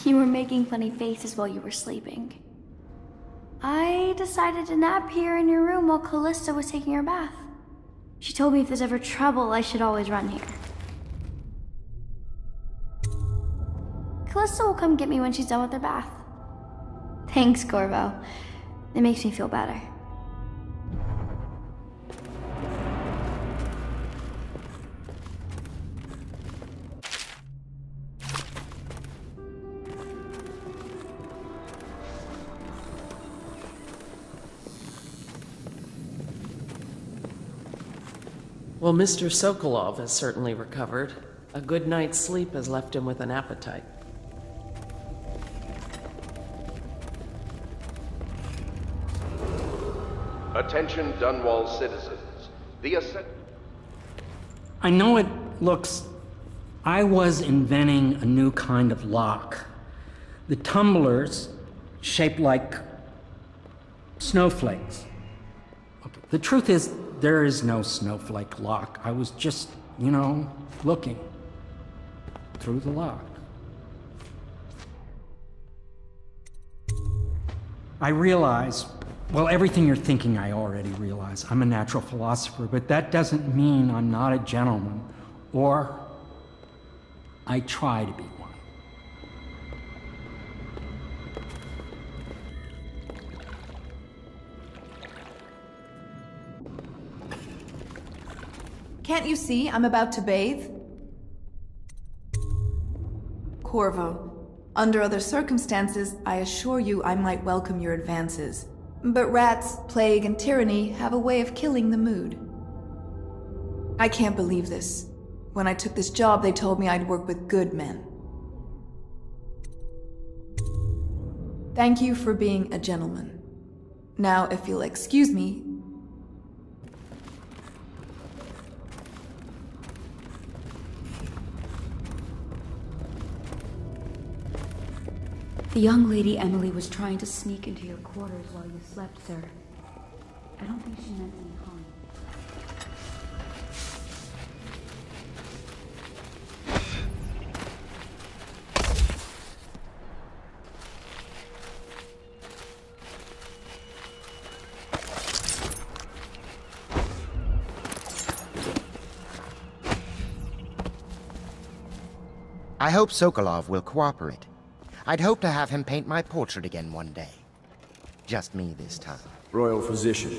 You were making funny faces while you were sleeping. I decided to nap here in your room while Callista was taking her bath. She told me if there's ever trouble, I should always run here. Callista will come get me when she's done with her bath. Thanks, Corvo. It makes me feel better. Well, Mr. Sokolov has certainly recovered. A good night's sleep has left him with an appetite. Attention Dunwall citizens. I know it looks... I was inventing a new kind of lock. The tumblers shaped like snowflakes. Okay. The truth is, there is no snowflake lock. I was just, you know, looking through the lock. I realize, well, everything you're thinking I already realize. I'm a natural philosopher, but that doesn't mean I'm not a gentleman, or I try to be one. Can't you see I'm about to bathe? Corvo, under other circumstances, I assure you I might welcome your advances. But rats, plague, and tyranny have a way of killing the mood. I can't believe this. When I took this job, they told me I'd work with good men. Thank you for being a gentleman. Now, if you'll excuse me, the young lady Emily was trying to sneak into your quarters while you slept, sir. I don't think she meant any harm. I hope Sokolov will cooperate. I'd hope to have him paint my portrait again one day. Just me this time. Royal physician,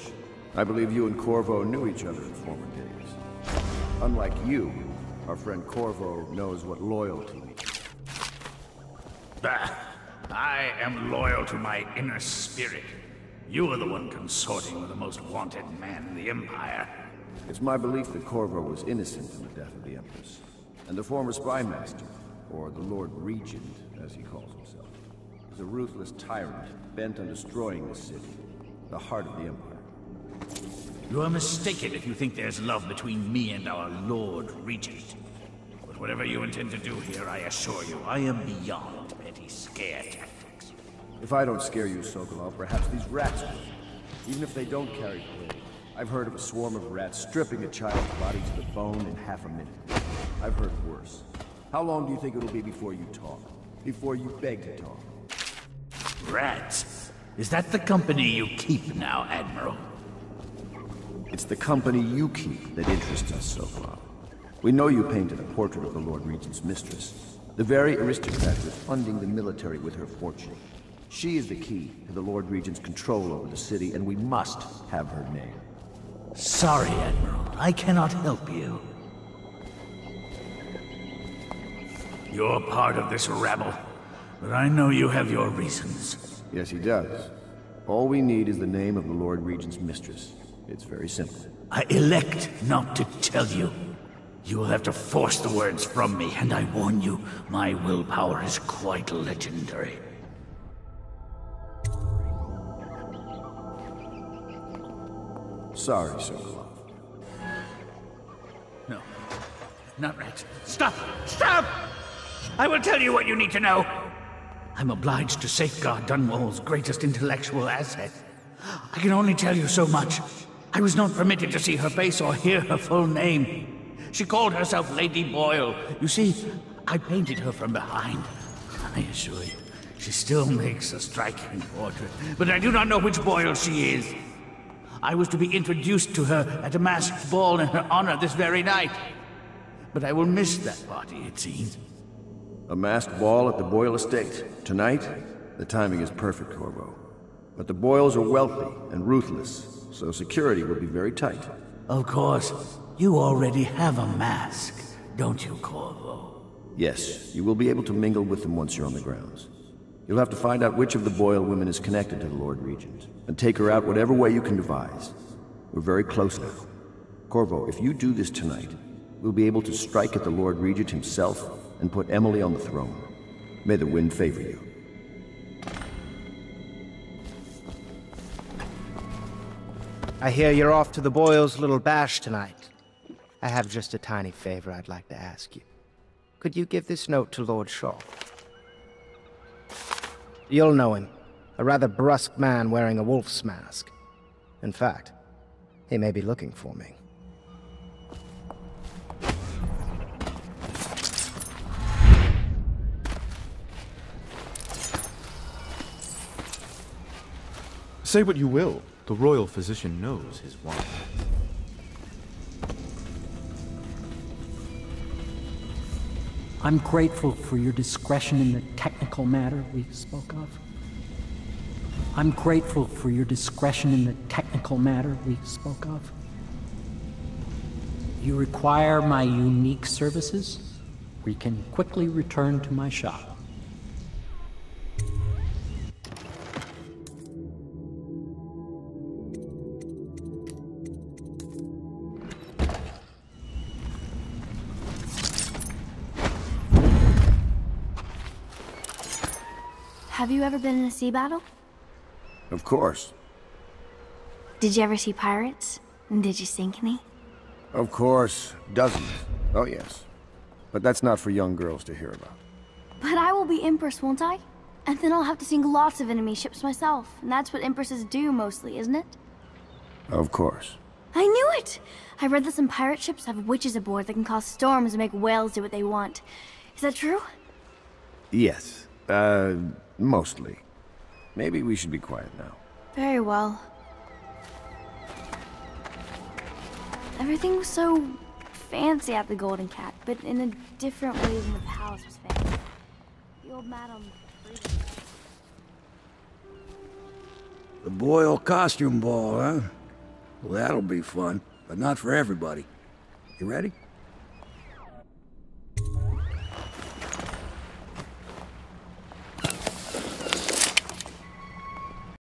I believe you and Corvo knew each other in former days. Unlike you, our friend Corvo knows what loyalty means. Bah! I am loyal to my inner spirit. You are the one consorting with the most wanted man in the Empire. It's my belief that Corvo was innocent in the death of the Empress, and the former spy master, or the Lord Regent, as he calls himself, is a ruthless tyrant bent on destroying the city, the heart of the Empire. You are mistaken if you think there's love between me and our Lord Regent. But whatever you intend to do here, I assure you, I am beyond petty scare tactics. If I don't scare you, Sokolov, perhaps these rats will. Even if they don't carry plague. I've heard of a swarm of rats stripping a child's body to the bone in half a minute. I've heard worse. How long do you think it'll be before you talk? Before you beg to talk? Rats? Is that the company you keep now, Admiral? It's the company you keep that interests us, Sokolov. We know you painted a portrait of the Lord Regent's mistress, the very aristocrat who is funding the military with her fortune. She is the key to the Lord Regent's control over the city, and we must have her name. Sorry, Admiral. I cannot help you. You're part of this rabble, but I know you have your reasons. Yes, he does. All we need is the name of the Lord Regent's mistress. It's very simple. I elect not to tell you. You will have to force the words from me, and I warn you, my willpower is quite legendary. Sorry, Sokolov. No, not rats. Stop! Stop! I will tell you what you need to know. I'm obliged to safeguard Dunwall's greatest intellectual asset. I can only tell you so much. I was not permitted to see her face or hear her full name. She called herself Lady Boyle. You see, I painted her from behind. I assure you, she still makes a striking portrait, but I do not know which Boyle she is. I was to be introduced to her at a masked ball in her honor this very night. But I will miss that party, it seems. A masked ball at the Boyle estate. Tonight? The timing is perfect, Corvo. But the Boyles are wealthy and ruthless, so security will be very tight. Of course. You already have a mask, don't you, Corvo? Yes, you will be able to mingle with them once you're on the grounds. You'll have to find out which of the Boyle women is connected to the Lord Regent, and take her out whatever way you can devise. We're very close now. Corvo, if you do this tonight, we'll be able to strike at the Lord Regent himself and put Emily on the throne. May the wind favor you. I hear you're off to the Boyles' little bash tonight. I have just a tiny favor I'd like to ask you. Could you give this note to Lord Shaw? You'll know him. A rather brusque man wearing a wolf's mask. In fact, he may be looking for me. Say what you will, the royal physician knows his wine. I'm grateful for your discretion in the technical matter we spoke of. I'm grateful for your discretion in the technical matter we spoke of. You require my unique services? We can quickly return to my shop. Have you ever been in a sea battle? Of course. Did you ever see pirates? And did you sink any? Of course. Dozens. Oh, yes. But that's not for young girls to hear about. But I will be Empress, won't I? And then I'll have to sink lots of enemy ships myself. And that's what Empresses do mostly, isn't it? Of course. I knew it! I read that some pirate ships have witches aboard that can cause storms and make whales do what they want. Is that true? Yes. Mostly. Maybe we should be quiet now. Very well. Everything was so fancy at the Golden Cat, but in a different way than the palace was fancy. The old madam... The Boyle costume ball, huh? Well, that'll be fun, but not for everybody. You ready?